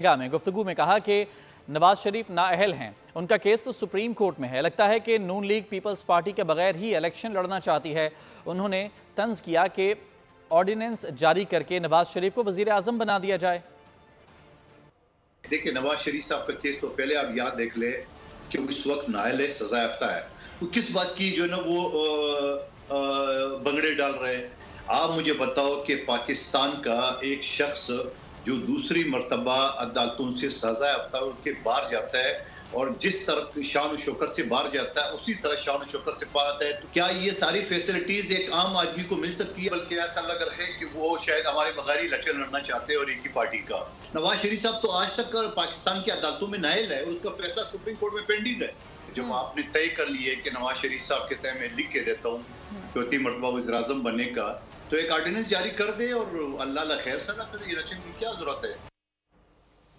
में गुफ्तगू में कहा कि नवाज शरीफ नाअहल हैं। उनका केस तो सुप्रीम कोर्ट में है। लगता है कि नून लीग पीपल्स पार्टी के बगैर ही इलेक्शन लड़ना चाहती है। उन्होंने तंज किया कि ऑर्डिनेंस जारी करके नवाज शरीफ को वजीर आजम बना दिया जाए। देखिए, नवाज शरीफ साहब का केस तो पहले आप याद देख ले कि इस वक्त नाअहल है, सजा याफ्ता है। वो किस बात की जो है ना वो बंगड़े डाल रहे हैं। आप मुझे बताओ कि पाकिस्तान का एक शख्स जो दूसरी मर्तबा अदालतों से सजा याफ्ता के बाहर जाता है और जिस तरह शान शौकत से बाहर जाता है उसी तरह शान शौकत से बाहर आता है, तो क्या ये सारी फैसिलिटीज एक आम आदमी को मिल सकती है? बल्कि ऐसा लग रहा है कि वो शायद हमारे बगैर ही इलेक्शन लड़ना चाहते हैं और एक ही पार्टी का। नवाज शरीफ साहब तो आज तक पाकिस्तान की अदालतों में नाअहल है और उसका फैसला सुप्रीम कोर्ट में पेंडिंग है। जब आपने तय कर लिए कि नवाज शरीफ साहब के तय में लिख के देता हूँ चौथी मरतबा वज़ीर आज़म बनने का, तो एक ऑर्डिनेंस जारी कर दे और अल्लाह खैर सदा करे। इलेक्शन की क्या जरूरत है?